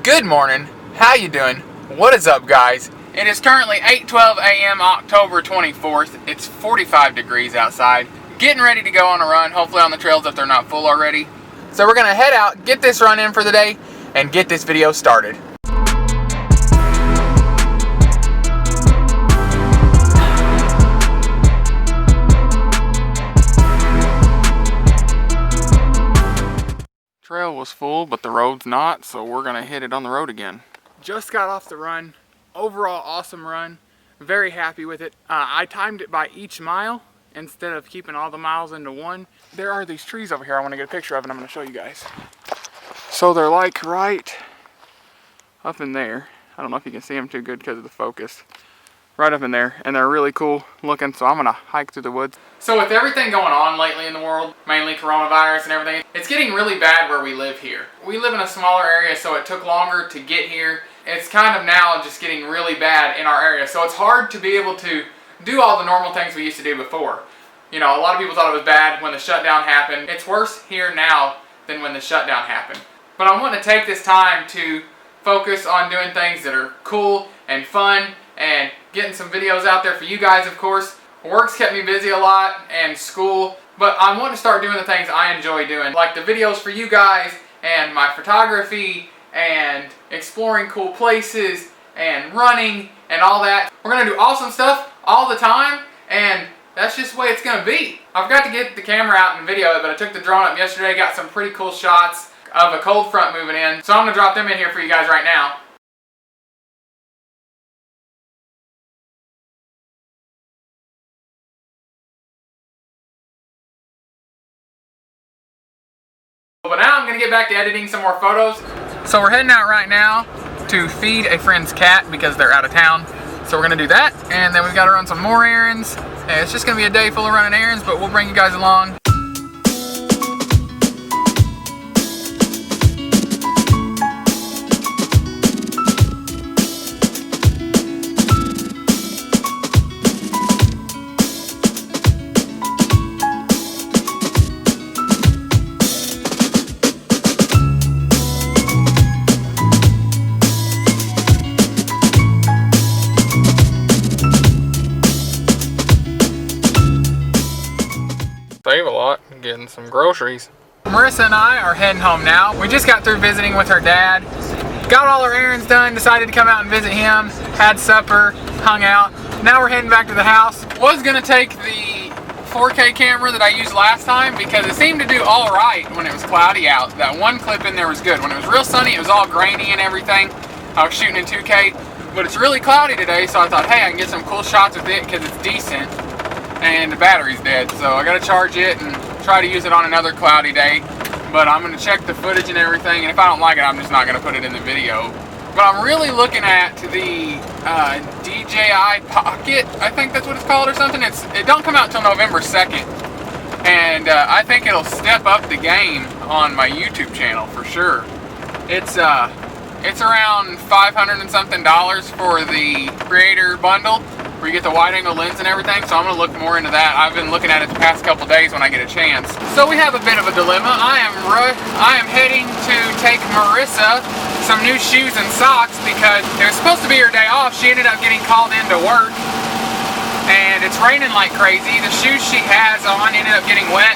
Good morning. How you doing? What is up, guys? It is currently 8:12 a.m. October 24th. It's 45 degrees outside. Getting ready to go on a run, hopefully on the trails if they're not full already. So we're going to head out, get this run in for the day, and get this video started. Trail was full, but the road's not, so we're gonna hit it on the road again. Just got off the run. Overall, awesome run. Very happy with it. I timed it by each mile instead of keeping all the miles into one. There are these trees over here I want to get a picture of, and I'm gonna show you guys. So they're like right up in there. I don't know if you can see them too good because of the focus. Right up in there, and they're really cool looking, so I'm gonna hike through the woods. So with everything going on lately in the world, mainly coronavirus and everything, it's getting really bad where we live here. We live in a smaller area, so it took longer to get here. It's kind of now just getting really bad in our area, so it's hard to be able to do all the normal things we used to do before. You know, a lot of people thought it was bad when the shutdown happened. It's worse here now than when the shutdown happened. But I want to take this time to focus on doing things that are cool and fun, and getting some videos out there for you guys, of course. Work's kept me busy a lot, and school, but I want to start doing the things I enjoy doing, like the videos for you guys, and my photography, and exploring cool places, and running, and all that. We're going to do awesome stuff all the time, and that's just the way it's going to be. I forgot to get the camera out and video it, but I took the drone up yesterday, got some pretty cool shots of a cold front moving in, so I'm going to drop them in here for you guys right now. But now I'm going to get back to editing some more photos. So we're heading out right now to feed a friend's cat because they're out of town. So we're going to do that, and then we've got to run some more errands. And it's just going to be a day full of running errands, but we'll bring you guys along. Save a lot getting some groceries. Marissa and I are heading home now. We just got through visiting with her dad. Got all our errands done, decided to come out and visit him, had supper, hung out. Now we're heading back to the house. Was gonna take the 4K camera that I used last time because it seemed to do all right when it was cloudy out. That one clip in there was good. When it was real sunny, it was all grainy and everything. I was shooting in 2K, but it's really cloudy today, so I thought, hey, I can get some cool shots with it because it's decent. And the battery's dead, so I gotta charge it and try to use it on another cloudy day. But I'm gonna check the footage and everything, and if I don't like it, I'm just not gonna put it in the video. But I'm really looking at the DJI Pocket, I think that's what it's called or something. It don't come out till November 2nd, and I think it'll step up the game on my YouTube channel for sure. It's around $500 and something for the creator bundle, where you get the wide angle lens and everything, so I'm going to look more into that. I've been looking at it the past couple days when I get a chance. So we have a bit of a dilemma. I am heading to take Marissa some new shoes and socks because it was supposed to be her day off. She ended up getting called into work, and it's raining like crazy. The shoes she has on ended up getting wet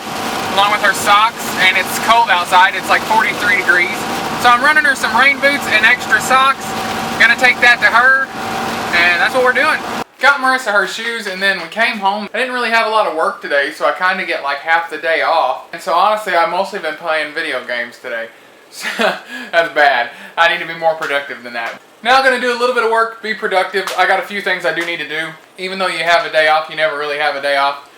along with her socks, and it's cold outside. It's like 43 degrees. So I'm running her some rain boots and extra socks. Gonna take that to her, and that's what we're doing. Got Marissa her shoes, and then we came home. I didn't really have a lot of work today, so I kind of get like half the day off. And so honestly, I've mostly been playing video games today. So that's bad. I need to be more productive than that. Now I'm going to do a little bit of work, be productive. I got a few things I do need to do. Even though you have a day off, you never really have a day off.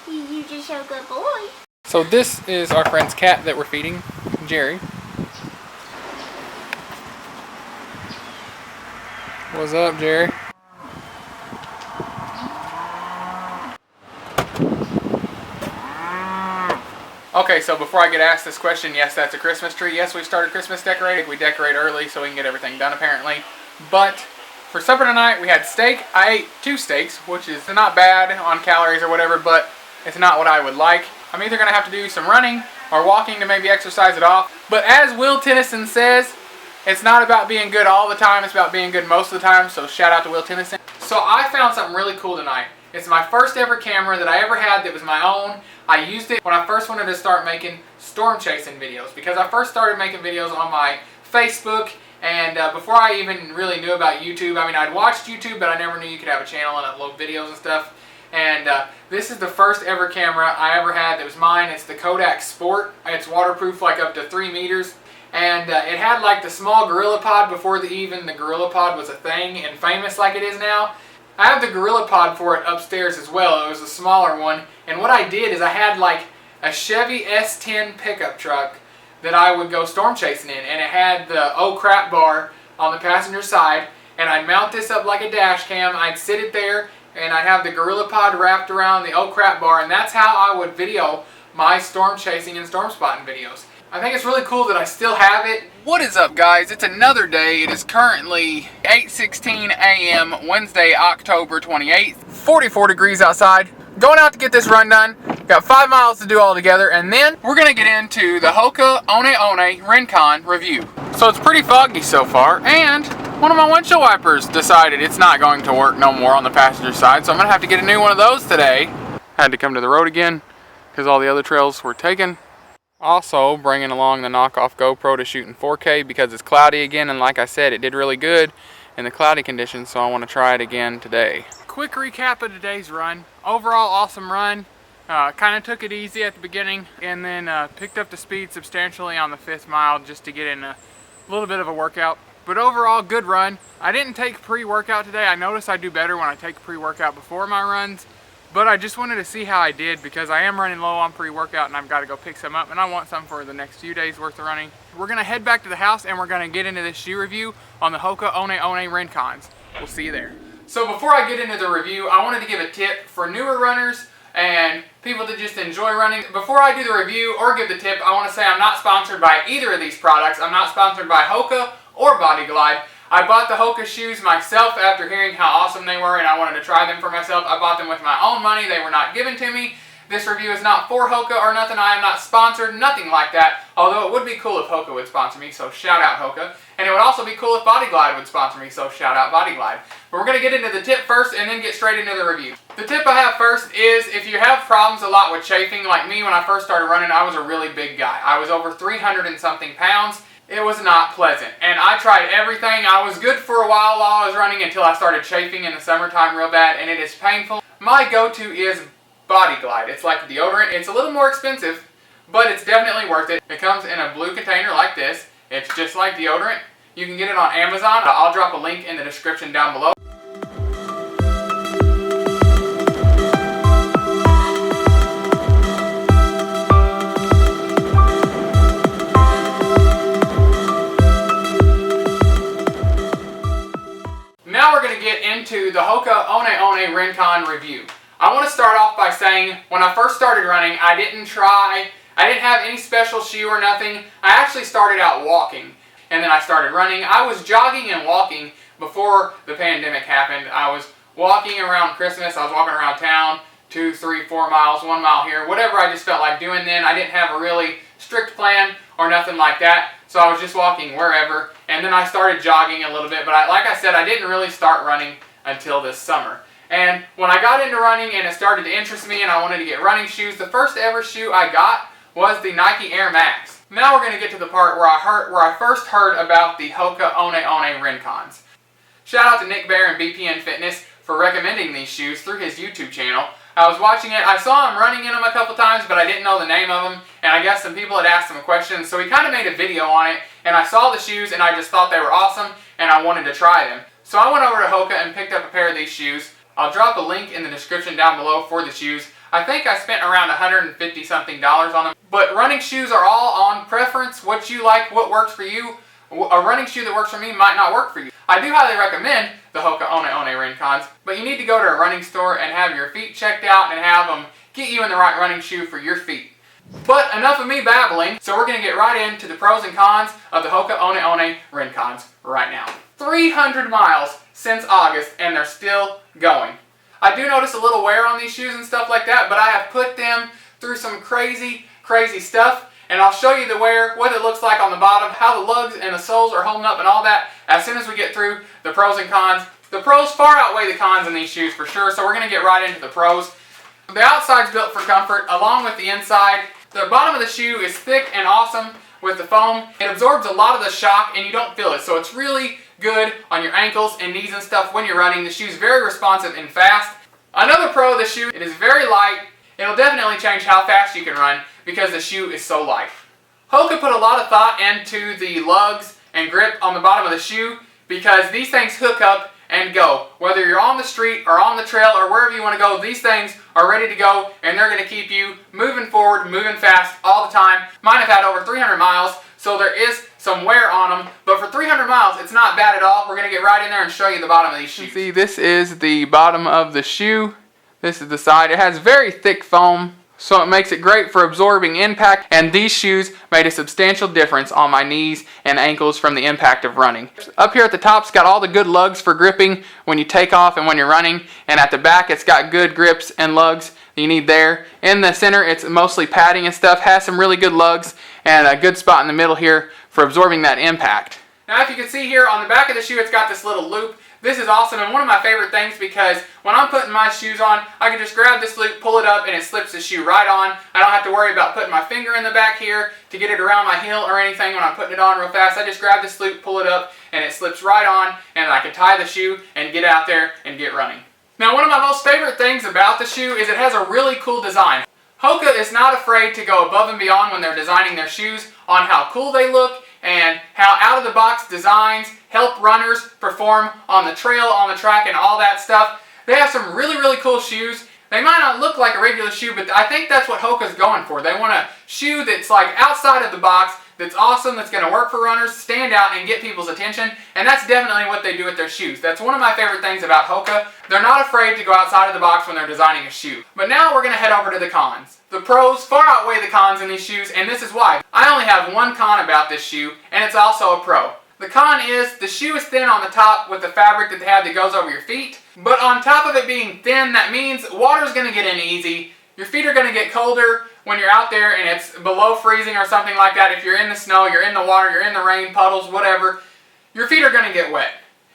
You're just a good boy. So this is our friend's cat that we're feeding, Jerry. What's up, Jerry? Okay, so before I get asked this question, yes, that's a Christmas tree. Yes, we started Christmas decorating. We decorate early so we can get everything done, apparently. But for supper tonight, we had steak. I ate 2 steaks, which is not bad on calories or whatever, but it's not what I would like. I'm either going to have to do some running or walking to maybe exercise it off. But as Will Tennyson says, it's not about being good all the time, it's about being good most of the time, so shout out to Will Tennyson. So I found something really cool tonight. It's my first ever camera that I ever had that was my own. I used it when I first wanted to start making storm chasing videos, because I first started making videos on my Facebook, and before I even really knew about YouTube. I mean, I'd watched YouTube, but I never knew you could have a channel and upload videos and stuff. And this is the first ever camera I ever had that was mine. It's the Kodak Sport. It's waterproof, like up to 3 meters. And it had like the small GorillaPod before even the GorillaPod was a thing and famous like it is now. I have the GorillaPod for it upstairs as well. It was a smaller one. And what I did is I had like a Chevy S10 pickup truck that I would go storm chasing in. And it had the oh crap bar on the passenger side. And I'd mount this up like a dash cam. I'd sit it there and I'd have the GorillaPod wrapped around the oh crap bar. And that's how I would video my storm chasing and storm spotting videos. I think it's really cool that I still have it. What is up, guys? It's another day. It is currently 8:16 a.m. Wednesday, October 28th. 44 degrees outside. Going out to get this run done. Got 5 miles to do all together, and then we're gonna get into the Hoka One Rincon review. So it's pretty foggy so far, and one of my windshield wipers decided it's not going to work no more on the passenger side, so I'm gonna have to get a new one of those today. Had to come to the road again because all the other trails were taken. Also bringing along the knockoff GoPro to shoot in 4K because it's cloudy again, and like I said, it did really good in the cloudy conditions, so I want to try it again today. Quick recap of today's run. Overall awesome run. Kind of took it easy at the beginning, and then picked up the speed substantially on the 5th mile just to get in a little bit of a workout. But overall, good run. I didn't take pre-workout today. I notice I do better when I take pre-workout before my runs. But I just wanted to see how I did because I am running low on pre-workout and I've got to go pick some up, and I want some for the next few days worth of running. We're going to head back to the house and we're going to get into this shoe review on the Hoka One Rincons. We'll see you there. So before I get into the review, I wanted to give a tip for newer runners and people that just enjoy running. Before I do the review or give the tip, I want to say I'm not sponsored by either of these products. I'm not sponsored by Hoka or Body Glide. I bought the Hoka shoes myself after hearing how awesome they were, and I wanted to try them for myself. I bought them with my own money. They were not given to me. This review is not for Hoka or nothing. I am not sponsored, nothing like that. Although it would be cool if Hoka would sponsor me, so shout out Hoka. And it would also be cool if Body Glide would sponsor me, so shout out Body Glide. But we're going to get into the tip first and then get straight into the review. The tip I have first is if you have problems a lot with chafing, like me when I first started running, I was a really big guy. I was over 300 and something pounds. It was not pleasant, and I tried everything. I was good for a while I was running until I started chafing in the summertime real bad, and it is painful. My go-to is Body Glide. It's like deodorant. It's a little more expensive, but it's definitely worth it. It comes in a blue container like this. It's just like deodorant. You can get it on Amazon. I'll drop a link in the description down below. Now we're going to get into the Hoka One Rincon review. I want to start off by saying when I first started running, I didn't have any special shoe or nothing. I actually started out walking and then I started running. I was jogging and walking before the pandemic happened. I was walking around Christmas. I was walking around town 2, 3, 4 miles, 1 mile here, whatever I just felt like doing then. I didn't have a really strict plan or nothing like that. So I was just walking wherever, and then I started jogging a little bit, but like I said, I didn't really start running until this summer. And when I got into running and it started to interest me and I wanted to get running shoes, the first ever shoe I got was the Nike Air Max. Now we're going to get to the part where I first heard about the Hoka One Rincons. Shout out to Nick Bear and BPN Fitness for recommending these shoes through his YouTube channel. I was watching it. I saw him running in them a couple times, but I didn't know the name of them, and I guess some people had asked him questions, so he kind of made a video on it, and I saw the shoes, and I just thought they were awesome, and I wanted to try them. So I went over to Hoka and picked up a pair of these shoes. I'll drop a link in the description down below for the shoes. I think I spent around $150 something on them, but running shoes are all on preference, what you like, what works for you. A running shoe that works for me might not work for you. I do highly recommend the Hoka One Rincons, but you need to go to a running store and have your feet checked out and have them get you in the right running shoe for your feet. But enough of me babbling, so we're going to get right into the pros and cons of the Hoka One Rincons right now. 300 miles since August and they're still going. I do notice a little wear on these shoes and stuff like that, but I have put them through some crazy stuff, and I'll show you the wear, what it looks like on the bottom, how the lugs and the soles are holding up and all that as soon as we get through the pros and cons. The pros far outweigh the cons in these shoes for sure, so we're going to get right into the pros. The outside's built for comfort along with the inside. The bottom of the shoe is thick and awesome with the foam. It absorbs a lot of the shock and you don't feel it, so it's really good on your ankles and knees and stuff when you're running. The shoe's very responsive and fast. Another pro of the shoe, it is very light. It'll definitely change how fast you can run because the shoe is so light. Hoka put a lot of thought into the lugs and grip on the bottom of the shoe because these things hook up and go. Whether you're on the street or on the trail or wherever you want to go, these things are ready to go and they're going to keep you moving forward, moving fast all the time. Mine have had over 300 miles, so there is some wear on them, but for 300 miles, it's not bad at all. We're going to get right in there and show you the bottom of these shoes. See, this is the bottom of the shoe. This is the side. It has very thick foam, so it makes it great for absorbing impact, and these shoes made a substantial difference on my knees and ankles from the impact of running. Up here at the top, it's got all the good lugs for gripping when you take off and when you're running, and at the back, it's got good grips and lugs you need there. In the center, it's mostly padding and stuff, has some really good lugs, and a good spot in the middle here for absorbing that impact. Now, if you can see here on the back of the shoe, it's got this little loop. This is awesome and one of my favorite things because when I'm putting my shoes on, I can just grab this loop, pull it up, and it slips the shoe right on. I don't have to worry about putting my finger in the back here to get it around my heel or anything when I'm putting it on real fast. I just grab this loop, pull it up, and it slips right on, and I can tie the shoe and get out there and get running. Now, one of my most favorite things about the shoe is it has a really cool design. Hoka is not afraid to go above and beyond when they're designing their shoes on how cool they look and how out-of-the-box designs help runners perform on the trail, on the track, and all that stuff. They have some really, really cool shoes. They might not look like a regular shoe, but I think that's what Hoka's going for. They want a shoe that's like outside of the box, that's awesome, that's going to work for runners, stand out, and get people's attention, and that's definitely what they do with their shoes. That's one of my favorite things about Hoka. They're not afraid to go outside of the box when they're designing a shoe. But now we're going to head over to the cons. The pros far outweigh the cons in these shoes, and this is why. I only have one con about this shoe, and it's also a pro. The con is the shoe is thin on the top with the fabric that they have that goes over your feet, but on top of it being thin, that means water's going to get in easy. Your feet are going to get colder when you're out there and it's below freezing or something like that. If you're in the snow, you're in the water, you're in the rain, puddles, whatever, your feet are going to get wet.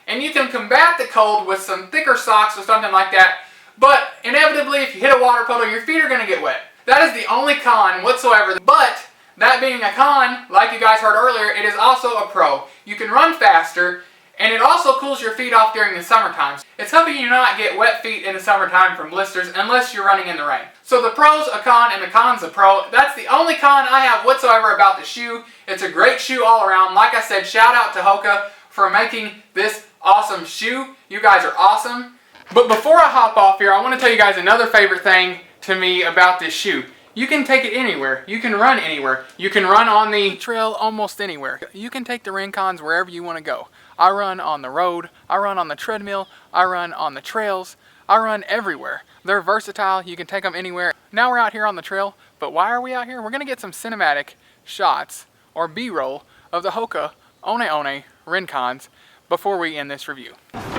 And you can combat the cold with some thicker socks or something like that, but inevitably if you hit a water puddle, your feet are going to get wet. That is the only con whatsoever, but that being a con, like you guys heard earlier, it is also a pro. You can run faster, and it also cools your feet off during the summertime. It's helping you not get wet feet in the summertime from blisters unless you're running in the rain. So the pro's a con and the con's a pro. That's the only con I have whatsoever about the shoe. It's a great shoe all around. Like I said, shout out to Hoka for making this awesome shoe. You guys are awesome. But before I hop off here, I want to tell you guys another favorite thing to me about this shoe. You can take it anywhere. You can run anywhere. You can run on the trail almost anywhere. You can take the Rincons wherever you want to go. I run on the road. I run on the treadmill. I run on the trails. I run everywhere. They're versatile. You can take them anywhere. Now we're out here on the trail, but why are we out here? We're going to get some cinematic shots or B-roll of the Hoka One Rincons before we end this review.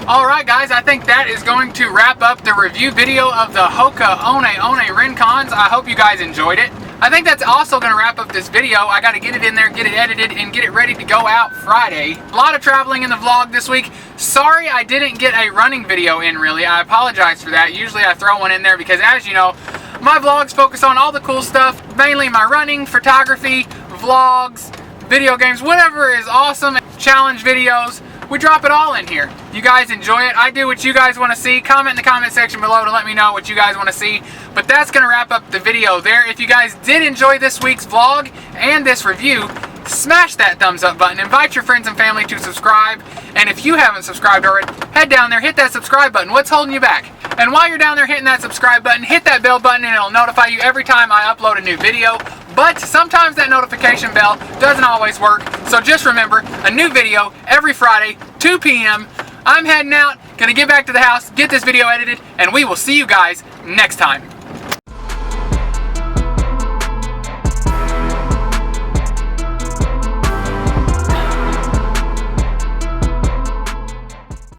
Alright guys, I think that is going to wrap up the review video of the Hoka One Rincons. I hope you guys enjoyed it. I think that's also going to wrap up this video. I got to get it in there, get it edited, and get it ready to go out Friday. A lot of traveling in the vlog this week. Sorry I didn't get a running video in really. I apologize for that. Usually I throw one in there because as you know, my vlogs focus on all the cool stuff. Mainly my running, photography, vlogs, video games, whatever is awesome. Challenge videos. We drop it all in here. You guys enjoy it. I do what you guys want to see. Comment in the comment section below to let me know what you guys want to see. But that's going to wrap up the video there. If you guys did enjoy this week's vlog and this review, smash that thumbs up button. Invite your friends and family to subscribe. And if you haven't subscribed already, head down there, hit that subscribe button. What's holding you back? And while you're down there hitting that subscribe button, hit that bell button and it'll notify you every time I upload a new video. But sometimes that notification bell doesn't always work. So just remember, a new video every Friday, 2 p.m. I'm heading out, gonna get back to the house, get this video edited, and we will see you guys next time.